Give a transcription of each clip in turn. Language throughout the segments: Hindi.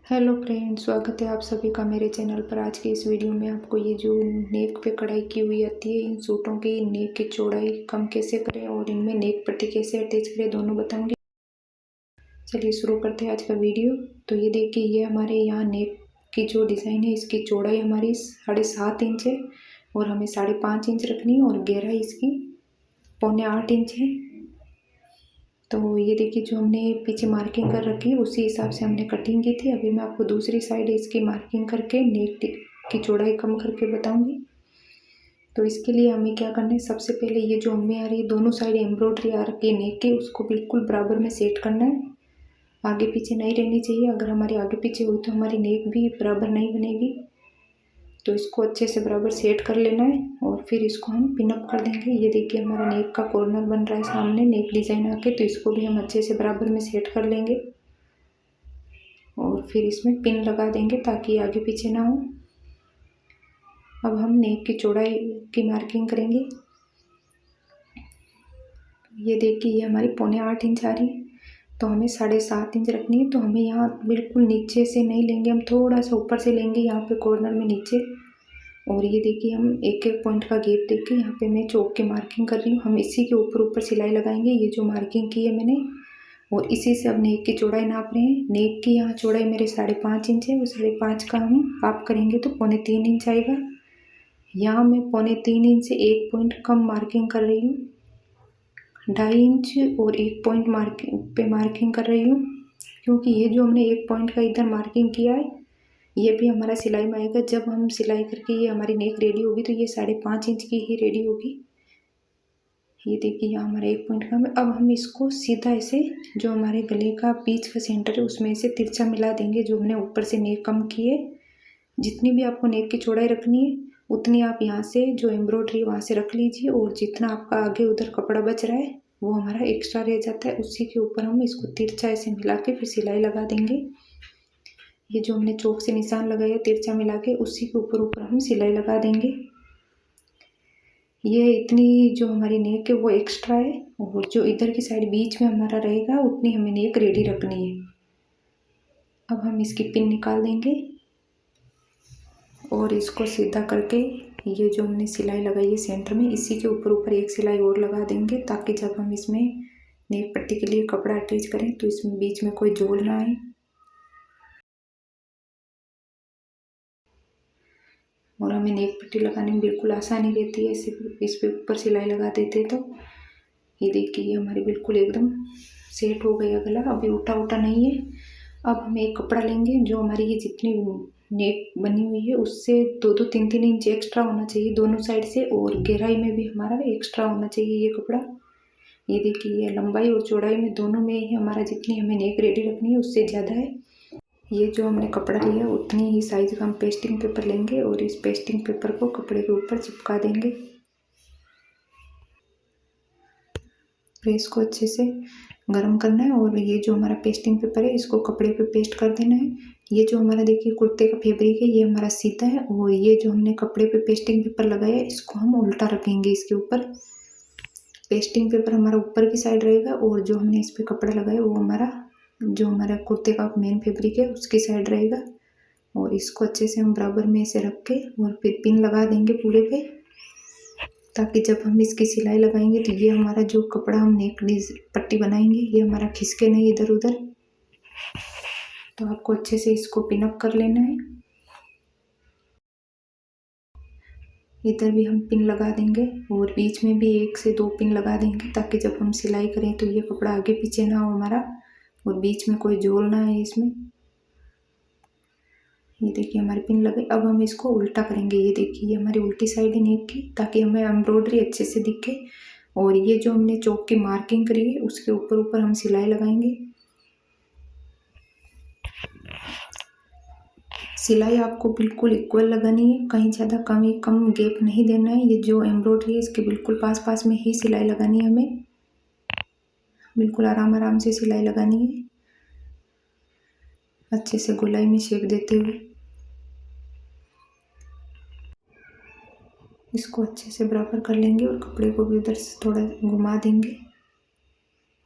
हेलो फ्रेंड्स, स्वागत है आप सभी का मेरे चैनल पर। आज के इस वीडियो में आपको ये जो नेक पे कढ़ाई की हुई आती है, इन सूटों की नेक की चौड़ाई कम कैसे करें और इनमें नेक पट्टी कैसे अटैच करें, दोनों बताऊंगी। चलिए शुरू करते हैं आज का वीडियो। तो ये देखिए, ये हमारे यहाँ नेक की जो डिज़ाइन है, इसकी चौड़ाई हमारी 7.5 इंच है और हमें 5.5 इंच रखनी है और गहराई इसकी 7.25 इंच है। तो ये देखिए, जो हमने पीछे मार्किंग कर रखी है उसी हिसाब से हमने कटिंग की थी। अभी मैं आपको दूसरी साइड इसकी मार्किंग करके नेक की चौड़ाई कम करके बताऊंगी। तो इसके लिए हमें क्या करना है, सबसे पहले ये जो हमें आ रही है दोनों साइड एम्ब्रॉयडरी आ रखी है नेक की, उसको बिल्कुल बराबर में सेट करना है। आगे पीछे नहीं रहनी चाहिए। अगर हमारी आगे पीछे हुई तो हमारी नेक भी बराबर नहीं बनेगी। तो इसको अच्छे से बराबर सेट कर लेना है और फिर इसको हम पिनअप कर देंगे। ये देखिए, हमारा नेक का कॉर्नर बन रहा है सामने नेक डिज़ाइन आके, तो इसको भी हम अच्छे से बराबर में सेट कर लेंगे और फिर इसमें पिन लगा देंगे ताकि आगे पीछे ना हो। अब हम नेक की चौड़ाई की मार्किंग करेंगे। ये देखिए, ये हमारी 7.25 इंच आ रही है, तो हमें 7.5 इंच रखनी है। तो हमें यहाँ बिल्कुल नीचे से नहीं लेंगे, हम थोड़ा सा ऊपर से लेंगे, यहाँ पे कॉर्नर में नीचे। और ये देखिए, हम एक एक पॉइंट का गैप देके यहाँ पे मैं चौक की मार्किंग कर रही हूँ। हम इसी के ऊपर सिलाई लगाएंगे, ये जो मार्किंग की है मैंने, और इसी से अब नेक की चौड़ाई नाप रहे हैं। नेक की यहाँ चौड़ाई मेरे 5.5 इंच है, वो 5.5 का हम हाफ करेंगे तो 3.25 इंच आएगा। यहाँ मैं 3.25 इंच से एक पॉइंट कम मार्किंग कर रही हूँ, 2.5 इंच और एक पॉइंट मार्किंग कर रही हूँ, क्योंकि ये जो हमने एक पॉइंट का इधर मार्किंग किया है ये भी हमारा सिलाई में आएगा। जब हम सिलाई करके ये हमारी नेक रेडी होगी तो ये 5.5 इंच की ही रेडी होगी। ये देखिए, यहाँ हमारा एक पॉइंट का। अब हम इसको सीधा ऐसे जो हमारे गले का बीच का सेंटर है उसमें से तिरछा मिला देंगे, जो हमने ऊपर से नेक कम की है। जितनी भी आपको नेक की चौड़ाई रखनी है उतनी आप यहाँ से जो एम्ब्रॉयडरी वहाँ से रख लीजिए, और जितना आपका आगे उधर कपड़ा बच रहा है वो हमारा एक्स्ट्रा रह जाता है, उसी के ऊपर हम इसको तिरछा ऐसे मिला के फिर सिलाई लगा देंगे। ये जो हमने चौक से निशान लगाया तिरछा मिला के, उसी के ऊपर हम सिलाई लगा देंगे। ये इतनी जो हमारी नेक है वो एक्स्ट्रा है, और जो इधर की साइड बीच में हमारा रहेगा उतनी हमें नेक रेडी रखनी है। अब हम इसकी पिन निकाल देंगे और इसको सीधा करके ये जो हमने सिलाई लगाई है सेंटर में, इसी के ऊपर एक सिलाई और लगा देंगे, ताकि जब हम इसमें नेक पट्टी के लिए कपड़ा अटैच करें तो इसमें बीच में कोई जोड़ ना आए। और हमें नेक पट्टी लगाने में बिल्कुल आसानी रहती है इस पे ऊपर सिलाई लगा देते तो। ये देखिए, ये हमारी बिल्कुल एकदम सेट हो गया गला, अभी उल्टा नहीं है। अब हम एक कपड़ा लेंगे, जो हमारी ये जितनी नेक बनी हुई है उससे 2-3 इंच एक्स्ट्रा होना चाहिए दोनों साइड से, और गहराई में भी हमारा एक्स्ट्रा होना चाहिए ये कपड़ा। ये देखिए, ये लंबाई और चौड़ाई में दोनों में ही हमारा जितनी हमें नेक रेडी रखनी है उससे ज़्यादा है। ये जो हमने कपड़ा लिया उतनी ही साइज का हम पेस्टिंग पेपर लेंगे और इस पेस्टिंग पेपर को कपड़े के ऊपर चिपका देंगे। फिर इसको अच्छे से गर्म करना है और ये जो हमारा पेस्टिंग पेपर है इसको कपड़े पे पेस्ट कर देना है। ये जो हमारा देखिए कुर्ते का फैब्रिक है ये हमारा सीधा है, और ये जो हमने कपड़े पे पेस्टिंग पेपर लगाया है इसको हम उल्टा रखेंगे। इसके ऊपर पेस्टिंग पेपर हमारा ऊपर की साइड रहेगा, और जो हमने इस पर कपड़ा लगाया वो जो हमारा कुर्ते का मेन फैब्रिक है उसकी साइड रहेगा। और इसको अच्छे से हम बराबर में ऐसे रख के और फिर पिन लगा देंगे पूरे पे, ताकि जब हम इसकी सिलाई लगाएंगे तो ये हमारा जो कपड़ा हम नेक पट्टी बनाएंगे ये हमारा खिसके नहीं इधर उधर। तो आपको अच्छे से इसको पिनअप कर लेना है। इधर भी हम पिन लगा देंगे और बीच में भी 1 से 2 पिन लगा देंगे, ताकि जब हम सिलाई करें तो ये कपड़ा आगे पीछे ना हो हमारा, और बीच में कोई जोड़ ना है इसमें। ये देखिए, हमारी पिन लगे। अब हम इसको उल्टा करेंगे। ये देखिए, ये हमारी उल्टी साइड है नेक की, ताकि हमें एम्ब्रॉयडरी अच्छे से दिखे। और ये जो हमने चौक की मार्किंग करी है उसके ऊपर हम सिलाई लगाएंगे। सिलाई आपको बिल्कुल इक्वल लगानी है, कहीं ज़्यादा कम गैप नहीं देना है। ये जो एम्ब्रॉयडरी है इसके बिल्कुल पास में ही सिलाई लगानी है हमें, बिल्कुल आराम से सिलाई लगानी है, अच्छे से गोलाई में शेप देते हुए। इसको अच्छे से बराबर कर लेंगे और कपड़े को भी उधर से थोड़ा घुमा देंगे,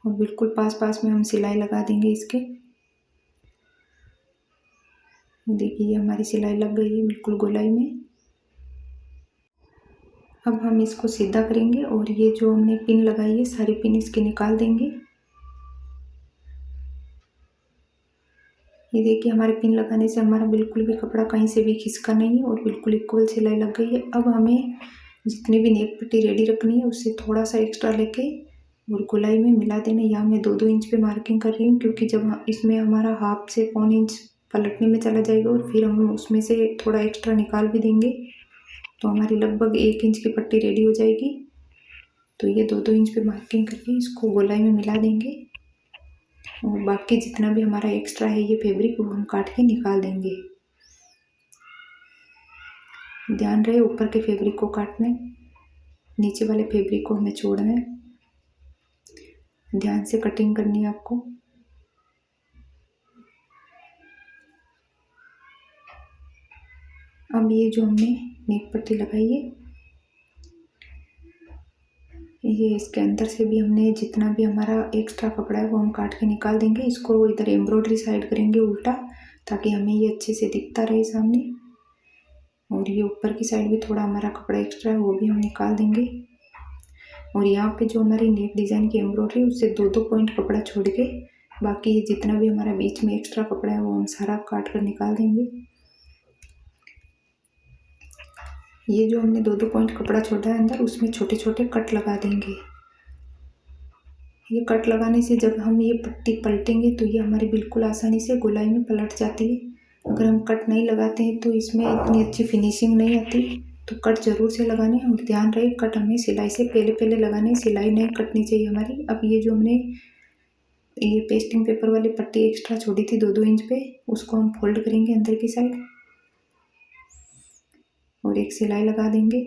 और बिल्कुल पास में हम सिलाई लगा देंगे इसके। देखिए ये हमारी सिलाई लग गई है बिल्कुल गोलाई में। अब हम इसको सीधा करेंगे और ये जो हमने पिन लगाई है सारी पिन इसके निकाल देंगे। ये देखिए हमारे पिन लगाने से हमारा बिल्कुल भी कपड़ा कहीं से भी खिसका नहीं है और बिल्कुल इक्वल सिलाई लग गई है। अब हमें जितनी भी नेक पट्टी रेडी रखनी है उससे थोड़ा सा एक्स्ट्रा लेके और गोलाई में मिला देना। यहाँ मैं 2-2 इंच पे मार्किंग कर रही हूँ क्योंकि जब इसमें हमारा हाफ से 1.25 इंच पलटने में चला जाएगा और फिर हम उसमें से थोड़ा एक्स्ट्रा निकाल भी देंगे तो हमारी लगभग 1 इंच की पट्टी रेडी हो जाएगी। तो ये 2-2 इंच पे मार्किंग करके इसको गोलाई में मिला देंगे और बाकी जितना भी हमारा एक्स्ट्रा है ये फैब्रिक वो हम काट के निकाल देंगे। ध्यान रहे ऊपर के फैब्रिक को काटना है, नीचे वाले फैब्रिक को हमें छोड़ना है। ध्यान से कटिंग करनी है आपको। अब ये जो हमने नेक पट्टी लगाई है ये इसके अंदर से भी हमने जितना भी हमारा एक्स्ट्रा कपड़ा है वो हम काट के निकाल देंगे। इसको इधर एम्ब्रॉयडरी साइड करेंगे उल्टा ताकि हमें ये अच्छे से दिखता रहे सामने। और ये ऊपर की साइड भी थोड़ा हमारा कपड़ा एक्स्ट्रा है वो भी हम निकाल देंगे। और यहाँ पे जो हमारी नेक डिज़ाइन की एम्ब्रॉयडरी उससे 2-2 पॉइंट कपड़ा छोड़ के बाकी ये जितना भी हमारा बीच में एक्स्ट्रा कपड़ा है वो हम सारा काट कर निकाल देंगे। ये जो हमने 2-2 पॉइंट कपड़ा छोड़ा है अंदर उसमें छोटे छोटे कट लगा देंगे। ये कट लगाने से जब हम ये पट्टी पलटेंगे तो ये हमारी बिल्कुल आसानी से गोलाई में पलट जाती है। अगर हम कट नहीं लगाते हैं तो इसमें इतनी अच्छी फिनिशिंग नहीं आती। तो कट ज़रूर से लगाने और ध्यान रहे कट हमें सिलाई से पहले लगाने, सिलाई नहीं कटनी चाहिए हमारी। अब ये जो हमने ये पेस्टिंग पेपर वाली पट्टी एक्स्ट्रा छोड़ी थी 2-2 इंच पे उसको हम फोल्ड करेंगे अंदर की साइड और एक सिलाई लगा देंगे।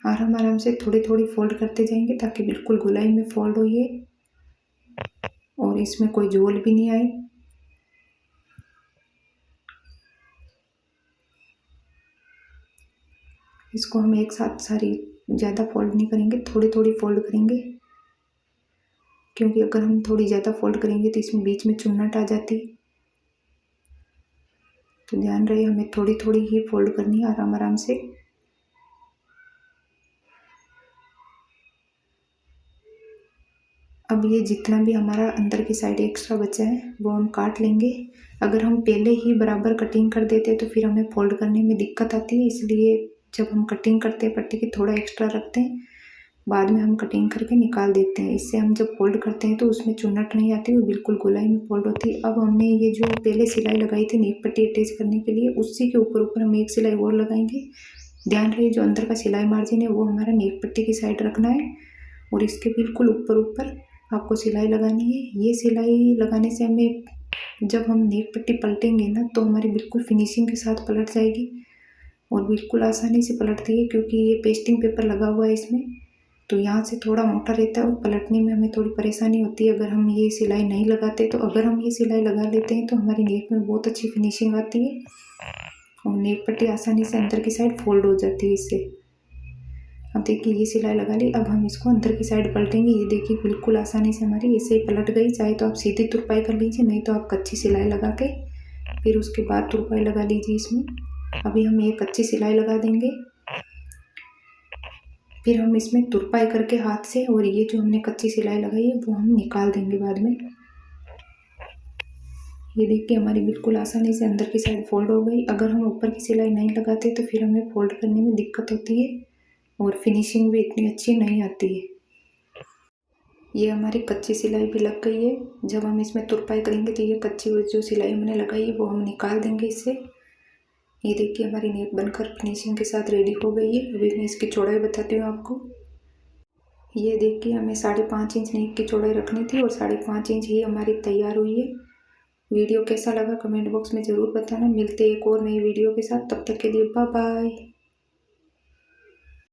आराम से थोड़ी थोड़ी फोल्ड करते जाएंगे ताकि बिल्कुल गोलाई में फोल्ड हो ये और इसमें कोई झोल भी नहीं आए। इसको हम एक साथ सारी ज़्यादा फोल्ड नहीं करेंगे, थोड़ी थोड़ी फोल्ड करेंगे क्योंकि अगर हम थोड़ी ज़्यादा फोल्ड करेंगे तो इसमें बीच में चुन्नट आ जाती। तो ध्यान रहे हमें थोड़ी थोड़ी ही फोल्ड करनी है आराम से। अब ये जितना भी हमारा अंदर की साइड एक्स्ट्रा बचा है वो हम काट लेंगे। अगर हम पहले ही बराबर कटिंग कर देते तो फिर हमें फोल्ड करने में दिक्कत आती है, इसलिए जब हम कटिंग करते हैं पट्टी की थोड़ा एक्स्ट्रा रखते हैं, बाद में हम कटिंग करके निकाल देते हैं। इससे हम जब फोल्ड करते हैं तो उसमें चुन्नट नहीं आती, वो बिल्कुल गोलाई में फोल्ड होती है। अब हमने ये जो पहले सिलाई लगाई थी नेक पट्टी अटैच करने के लिए उसी के ऊपर हम एक सिलाई और लगाएंगे। ध्यान रहे जो अंदर का सिलाई मार्जिन है वो हमारा नेक पट्टी की साइड रखना है और इसके बिल्कुल ऊपर आपको सिलाई लगानी है। ये सिलाई लगाने से हमें जब हम नेक पट्टी पलटेंगे ना तो हमारी बिल्कुल फिनिशिंग के साथ पलट जाएगी और बिल्कुल आसानी से पलटती है क्योंकि ये पेस्टिंग पेपर लगा हुआ है इसमें, तो यहाँ से थोड़ा मोटा रहता है और पलटने में हमें थोड़ी परेशानी होती है अगर हम ये सिलाई नहीं लगाते। तो अगर हम ये सिलाई लगा लेते हैं तो हमारी नेक में बहुत अच्छी फिनिशिंग आती है और नेक पट्टी आसानी से अंदर की साइड फोल्ड हो जाती है इससे। अब देखिए ये सिलाई लगा ली, अब हम इसको अंदर की साइड पलटेंगे। ये देखिए बिल्कुल आसानी से हमारी ऐसे ही पलट गई। चाहे तो आप सीधी तुरपाई कर लीजिए, नहीं तो आप कच्ची सिलाई लगा के फिर उसके बाद तुरपाई लगा लीजिए इसमें। अभी हम ये कच्ची सिलाई लगा देंगे, फिर हम इसमें तुरपाई करके हाथ से और ये जो हमने कच्ची सिलाई लगाई है वो हम निकाल देंगे बाद में। ये देखिए हमारी बिल्कुल आसानी से अंदर की साइड फोल्ड हो गई। अगर हम ऊपर की सिलाई नहीं लगाते तो फिर हमें फोल्ड करने में दिक्कत होती है और फिनिशिंग भी इतनी अच्छी नहीं आती है। ये हमारी कच्ची सिलाई भी लग गई है। जब हम इसमें तुरपाई करेंगे तो ये कच्ची जो सिलाई हमने लगाई है वो हम निकाल देंगे इससे। ये देखिए हमारी नेक बनकर फिनिशिंग के साथ रेडी हो गई है। अभी मैं इसकी चौड़ाई बताती हूँ आपको। ये देखिए हमें 5.5 इंच नेक की चौड़ाई रखनी थी और 5.5 इंच ही हमारी तैयार हुई है। वीडियो कैसा लगा कमेंट बॉक्स में ज़रूर बताना। मिलते हैं एक और नई वीडियो के साथ, तब तक के लिए बाय बाय।